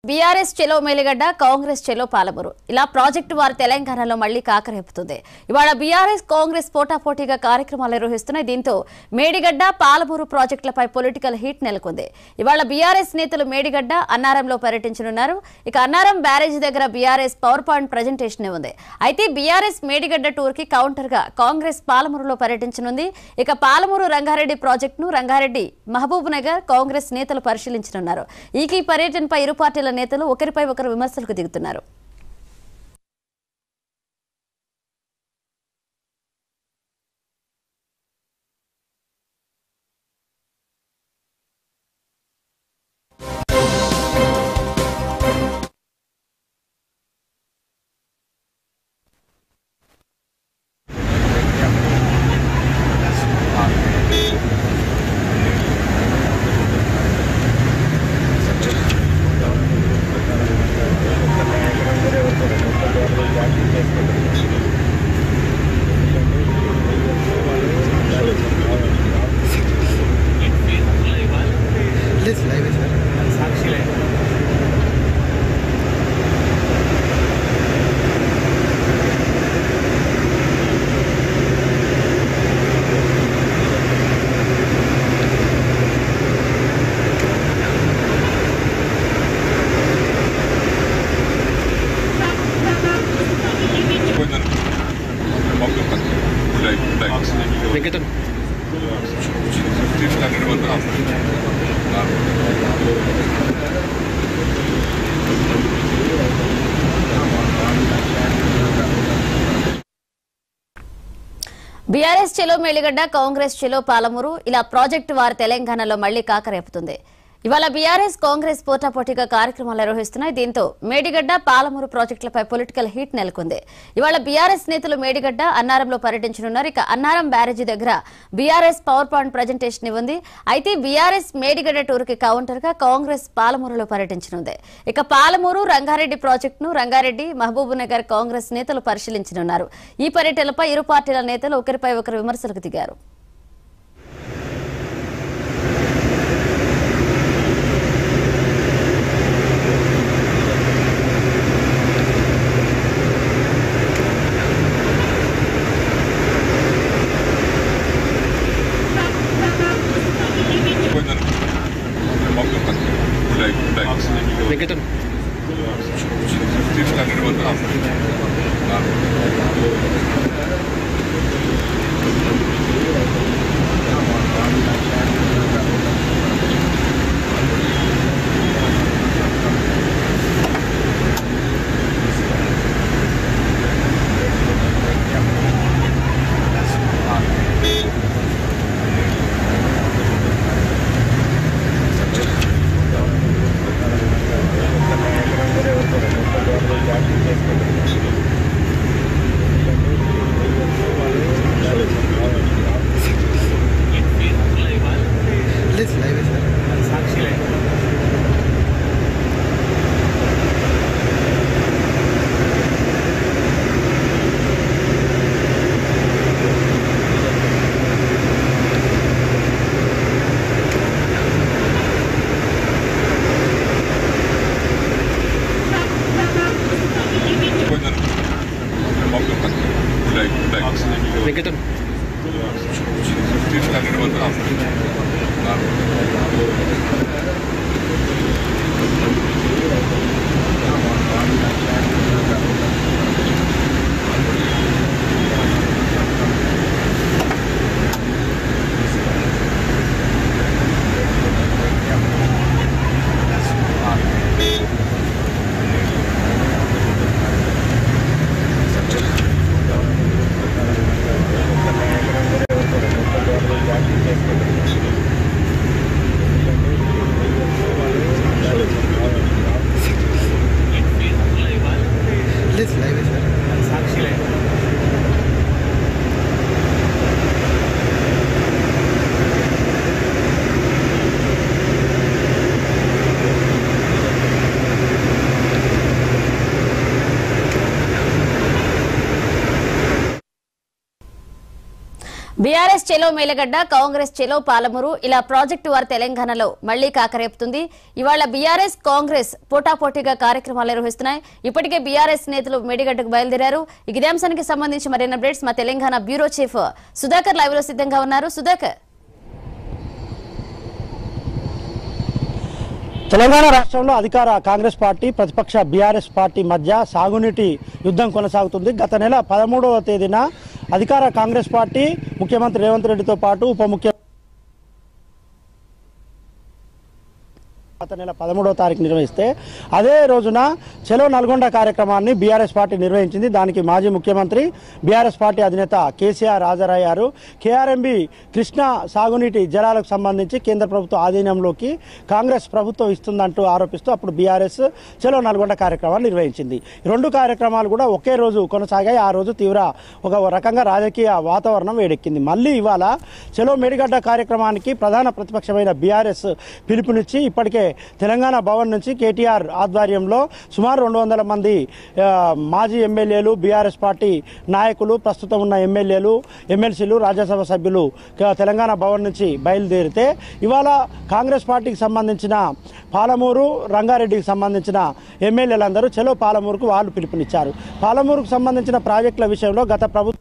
BRS చెలో మేలిగడ్డ కాంగ్రెస్ చెలో పాలమూరు ఇలా project వారు తెలంగాణలో మళ్లీ కాకరేపుతుంది. ఇవాళ బీఆర్ఎస్ కాంగ్రెస్ పోటాపోటీగా కార్యక్రమాలు నిర్వహిస్తున్నాయి. దీంతో మేడిగడ్డ పాలమూరు ప్రాజెక్టులపై పొలిటికల్ హీట్ నెలకొంది. ఇవాళ బీఆర్ఎస్ నేతలు మేడిగడ్డ అన్నారంలో పర్యటించనున్నారు. ఇక అన్నారం బ్యారేజ్ దగ్గర బీఆర్ఎస్ పవర్ పాయింట్ ప్రజెంటేషన్ ఉంది. అయితే బీఆర్ఎస్ మేడిగడ్డ టూర్ కి కౌంటర్ గా కాంగ్రెస్ పాలమూరులో పర్యటించనుంది. ఇక పాలమూరు రంగారెడ్డి ప్రాజెక్టును రంగారెడ్డి మహబూబ్ నగర్ కాంగ్రెస్ నేతలు పరిశీలించనున్నారు. ఈ పర్యటనపై ఇరు పార్టీల నేతలు ఒకరిపై ఒకరు విమర్శలకు దిగుతున్నారు. బీఆర్ఎస్ చెలో మేలిగడ్డ కాంగ్రెస్ చెలో పాలమూరు ఇలా ప్రాజెక్టు వారు తెలంగాణలో మళ్లీ కాకరేపుతుంది. ఇవాళ బీఆర్ఎస్ కాంగ్రెస్ పోటాపోటీగా కార్యక్రమాలు నిర్వహిస్తున్నాయి. దీంతో మేడిగడ్డ పాలమూరు ప్రాజెక్టులపై పొలిటికల్ హీట్ నెలకొంది. ఇవాళ బీఆర్ఎస్ నేతలు మేడిగడ్డ అన్నారంలో పర్యటించనున్నారు. ఇక అన్నారం బ్యారేజీ దగ్గర బీఆర్ఎస్ పవర్ పాయింట్ ప్రజెంటేషన్ ఉంది. అయితే బీఆర్ఎస్ మేడిగడ్డ టూర్ కి కౌంటర్ గా కాంగ్రెస్ పాలమూరులో పర్యటించనుంది. ఇక పాలమూరు రంగారెడ్డి ప్రాజెక్టును రంగారెడ్డి మహబూబ్ నగర్ కాంగ్రెస్ నేతలు పరిశీలించనున్నారు. ఈ పర్యటనపై ఇరు పార్టీల నేతలు ఒకరిపై ఒకరు విమర్శలకు దిగారు. బీఆర్ఎస్ చెలో మేలగడ్డ కాంగ్రెస్ చెలో పాలమూరు ఇలా ప్రాజెక్టు వారు తెలంగాణలో మళ్లీ కాకరేపుతుంది. ఇవాళ బీఆర్ఎస్ కాంగ్రెస్ పోటాపోటీగా కార్యక్రమాలు నిర్వహిస్తున్నాయి. ఇప్పటికే బీఆర్ఎస్ నేతలు మేడిగడ్డకు బయలుదేరారు. ఇదే అంశానికి సంబంధించి మరిన్ని అప్డేట్స్ మా Telangana bureau chief Sudhakar live లో సిద్ధంగా ఉన్నారు. సుధాకర్, తెలంగాణ రాష్ట్రంలో అధికార కాంగ్రెస్ పార్టీ ప్రతిపక్ష బీఆర్ఎస్ పార్టీ మధ్య సాగునీటి యుద్ధం కొనసాగుతుంది. గత నెల 13వ తేదీన అధికార కాంగ్రెస్ పార్టీ ముఖ్యమంత్రి రేవంత్ రెడ్డితో పాటు ఉప ముఖ్యమంత్రి గత నెల 13వ తారీఖు నిర్వహిస్తే అదే రోజున చలో నల్గొండ కార్యక్రమాన్ని బీఆర్ఎస్ పార్టీ నిర్వహించింది. దానికి మాజీ ముఖ్యమంత్రి బీఆర్ఎస్ పార్టీ అధినేత కేసీఆర్ హాజరయ్యారు. కేఆర్ఎంబీ కృష్ణా సాగునీటి జలాలకు సంబంధించి కేంద్ర ప్రభుత్వ ఆధీనంలోకి కాంగ్రెస్ ప్రభుత్వం ఇస్తుందంటూ ఆరోపిస్తూ అప్పుడు బీఆర్ఎస్ చలో నల్గొండ కార్యక్రమాన్ని నిర్వహించింది. రెండు కార్యక్రమాలు కూడా ఒకే రోజు కొనసాగాయి. ఆ రోజు ఒక రకంగా రాజకీయ వాతావరణం వేడెక్కింది. మళ్ళీ ఇవాళ చలో మేడిగడ్డ కార్యక్రమానికి ప్రధాన ప్రతిపక్షమైన బీఆర్ఎస్ పిలుపునిచ్చి ఇప్పటికే తెలంగాణ భవన్ నుంచి కేటీఆర్ ఆధ్వర్యంలో సుమారు 200 మంది మాజీ ఎమ్మెల్యేలు, బీఆర్ఎస్ పార్టీ నాయకులు, ప్రస్తుతం ఉన్న ఎమ్మెల్యేలు, ఎమ్మెల్సీలు, రాజ్యసభ సభ్యులు తెలంగాణ భవన్ నుంచి బయలుదేరితే ఇవాళ కాంగ్రెస్ పార్టీకి సంబంధించిన పాలమూరు, రంగారెడ్డికి సంబంధించిన ఎమ్మెల్యేలందరూ చలో పాలమూరుకు వాళ్ళు పిలుపునిచ్చారు. పాలమూరుకు సంబంధించిన ప్రాజెక్టుల విషయంలో గత ప్రభుత్వం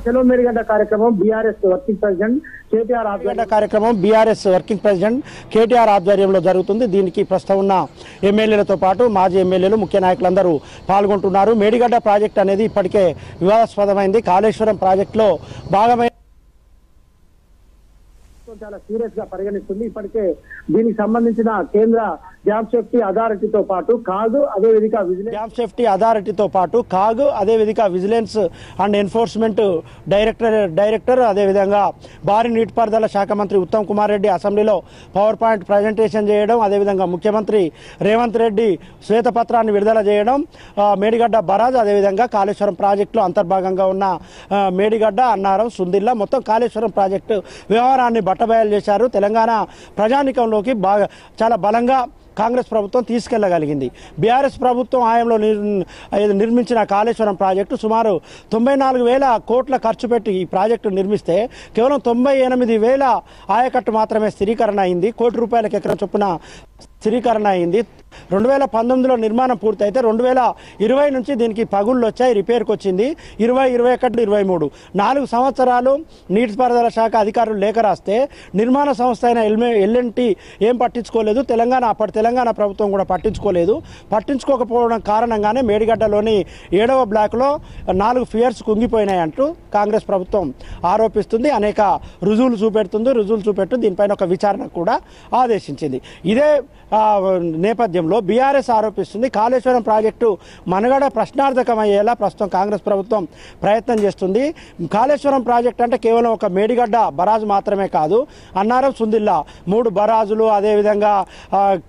చలో మేడిగడ్డ కార్యక్రమం బీఆర్ఎస్ వర్కింగ్ ప్రెసిడెంట్ కేటీఆర్ ఆధ్వర్యంలో జరుగుతుంది. దీనికి ప్రస్తుతం ఉన్న ఎమ్మెల్యేలతో పాటు మాజీ ఎమ్మెల్యేలు, ముఖ్య నాయకులందరూ పాల్గొంటున్నారు. మేడిగడ్డ ప్రాజెక్ట్ అనేది ఇప్పటికే వివాదాస్పదమైంది. కాళేశ్వరం ప్రాజెక్టులో భాగమైన చాలా సీరియస్ గా పరిగణిస్తుంది. ఇప్పటికే దీనికి సంబంధించిన కేంద్ర డ్యామ్ సేఫ్టీ అథారిటీతో పాటు కాగ్ అదేవిధంగా విజిలెన్స్ అండ్ ఎన్ఫోర్స్మెంట్ డైరెక్టర్ అదేవిధంగా భారీ నీటిపారుదల శాఖ మంత్రి ఉత్తమ్ కుమార్ రెడ్డి అసెంబ్లీలో పవర్ పాయింట్ ప్రజెంటేషన్ చేయడం, అదేవిధంగా ముఖ్యమంత్రి రేవంత్ రెడ్డి శ్వేతపత్రాన్ని విడుదల చేయడం, మేడిగడ్డ బరాజ్ అదేవిధంగా కాళేశ్వరం ప్రాజెక్టులో అంతర్భాగంగా ఉన్న మేడిగడ్డ, అన్నారం, సుందిల్ల మొత్తం కాళేశ్వరం ప్రాజెక్టు వ్యవహారాన్ని బట్టబయలు చేశారు. తెలంగాణ ప్రజానికంలోకి చాలా బలంగా కాంగ్రెస్ ప్రభుత్వం తీసుకెళ్లగలిగింది. బీఆర్ఎస్ ప్రభుత్వం హయాంలో నిర్మించిన కాళేశ్వరం ప్రాజెక్టు సుమారు 94,000 కోట్ల ఖర్చు పెట్టి ఈ ప్రాజెక్టు నిర్మిస్తే కేవలం 98,000 ఆయకట్టు మాత్రమే స్థిరీకరణ అయింది. ₹1 ఎకరం చొప్పున స్థిరీకరణ అయింది. 2019లో నిర్మాణం పూర్తయితే 2020 నుంచి దీనికి పగుళ్ళు వచ్చాయి, రిపేర్కి వచ్చింది. 20, 21, 23 4 సంవత్సరాలు నీటిపారుదల శాఖ అధికారులు లేఖ రాస్తే నిర్మాణ సంస్థ అయిన ఎల్ఎన్టీ ఏం పట్టించుకోలేదు. అప్పటి తెలంగాణ ప్రభుత్వం కూడా పట్టించుకోకపోవడం కారణంగానే మేడిగడ్డలోని 7వ బ్లాక్లో 4 ఫియర్స్ కుంగిపోయినాయంటూ కాంగ్రెస్ ప్రభుత్వం ఆరోపిస్తుంది. అనేక రుజువులు చూపెడుతూ దీనిపైన ఒక విచారణ కూడా ఆదేశించింది. ఇదే నేపథ్యంలో బీఆర్ఎస్ ఆరోపిస్తుంది కాళేశ్వరం ప్రాజెక్టు మనుగడ ప్రశ్నార్థకమయ్యేలా ప్రస్తుతం కాంగ్రెస్ ప్రభుత్వం ప్రయత్నం చేస్తుంది. కాళేశ్వరం ప్రాజెక్టు అంటే కేవలం ఒక మేడిగడ్డ బరాజు మాత్రమే కాదు, అన్నారం, సుందిల్లా 3 బరాజులు, అదేవిధంగా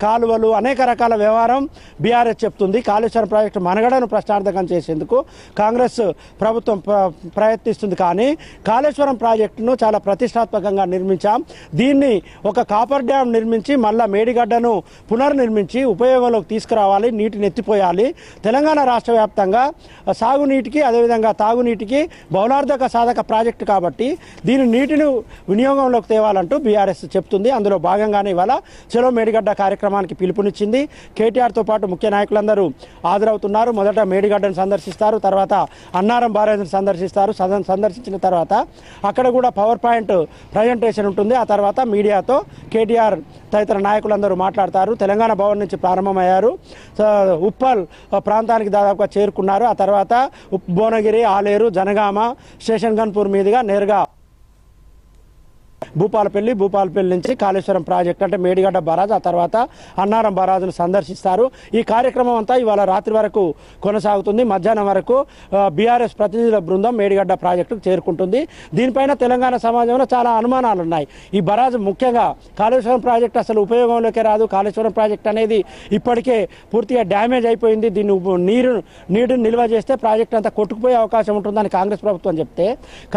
కాలువలు, అనేక రకాల వ్యవహారం బీఆర్ఎస్ చెప్తుంది. కాళేశ్వరం ప్రాజెక్టు మనుగడను ప్రశ్నార్థకం చేసేందుకు కాంగ్రెస్ ప్రభుత్వం ప్రయత్నిస్తుంది. కానీ కాళేశ్వరం ప్రాజెక్టును చాలా ప్రతిష్టాత్మకంగా నిర్మించాం. దీన్ని ఒక కాపర్ డ్యామ్ నిర్మించి మళ్ళా మేడిగడ్డను పునర్నిర్మించి ఉపయోగంలోకి తీసుకురావాలి, నీటిని ఎత్తిపోయాలి. తెలంగాణ రాష్ట్ర వ్యాప్తంగా సాగునీటికి అదేవిధంగా తాగునీటికి బహుళార్థక సాధక ప్రాజెక్టు కాబట్టి దీని నీటిని వినియోగంలోకి తేవాలంటూ బీఆర్ఎస్ చెప్తుంది. అందులో భాగంగానే ఇవాళ చలో మేడిగడ్డ కార్యక్రమానికి పిలుపునిచ్చింది. కేటీఆర్తో పాటు ముఖ్య నాయకులందరూ హాజరవుతున్నారు. మొదట మేడిగడ్డను సందర్శిస్తారు, తర్వాత అన్నారం బారేజ్ను సందర్శిస్తారు. సందర్శించిన తర్వాత అక్కడ కూడా పవర్ పాయింట్ ప్రజెంటేషన్ ఉంటుంది. ఆ తర్వాత మీడియాతో కేటీఆర్ తదితర నాయకులందరూ మాట్లాడతారు. తెలంగాణ భవన్ నుంచి ప్రారంభమయ్యారు, ఉప్పల్ ప్రాంతానికి దాదాపుగా చేరుకున్నారు. ఆ తర్వాత భువనగిరి, ఆలేరు, జనగామ, స్టేషన్ గన్పూర్ మీదుగా నేరుగా భూపాలపల్లి నుంచి కాళేశ్వరం ప్రాజెక్ట్ అంటే మేడిగడ్డ బరాజ్, ఆ తర్వాత అన్నారం బరాజ్ను సందర్శిస్తారు. ఈ కార్యక్రమం అంతా ఇవాళ రాత్రి వరకు కొనసాగుతుంది. మధ్యాహ్నం వరకు బీఆర్ఎస్ ప్రతినిధుల బృందం మేడిగడ్డ ప్రాజెక్టుకు చేరుకుంటుంది. దీనిపైన తెలంగాణ సమాజంలో చాలా అనుమానాలు ఉన్నాయి. ఈ బరాజ్ ముఖ్యంగా కాళేశ్వరం ప్రాజెక్టు అసలు ఉపయోగంలోకి రాదు. కాళేశ్వరం ప్రాజెక్ట్ అనేది ఇప్పటికే పూర్తిగా డ్యామేజ్ అయిపోయింది. దీన్ని నీరుని నిల్వ చేస్తే ప్రాజెక్ట్ అంతా కొట్టుకుపోయే అవకాశం ఉంటుందని కాంగ్రెస్ ప్రభుత్వం చెప్తే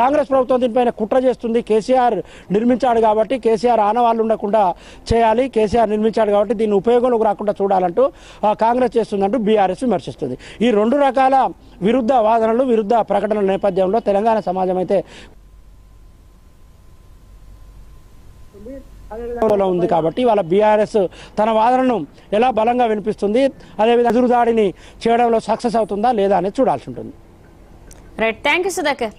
కాంగ్రెస్ ప్రభుత్వం దీనిపైన కుట్ర చేస్తుంది. కేసీఆర్ నిర్మించిన నిర్మించాడు కాబట్టి కేసీఆర్ ఆనవాళ్ళు ఉండకుండా చేయాలి, కేసీఆర్ నిర్మించాడు కాబట్టి దీన్ని ఉపయోగంలోకి రాకుండా చూడాలంటూ కాంగ్రెస్ చేస్తుందంటూ బీఆర్ఎస్ విమర్శిస్తుంది. ఈ రెండు రకాల విరుద్ధ వాదనలు, విరుద్ధ ప్రకటనల నేపథ్యంలో తెలంగాణ సమాజం అయితే ఉంది కాబట్టి వాళ్ళ బీఆర్ఎస్ తన వాదనను ఎలా బలంగా వినిపిస్తుంది, అదేవిధంగా ఎదురుదాడిని చేయడంలో సక్సెస్ అవుతుందా లేదా అనేది చూడాల్సి ఉంటుంది. Right, thank you Sudhakar.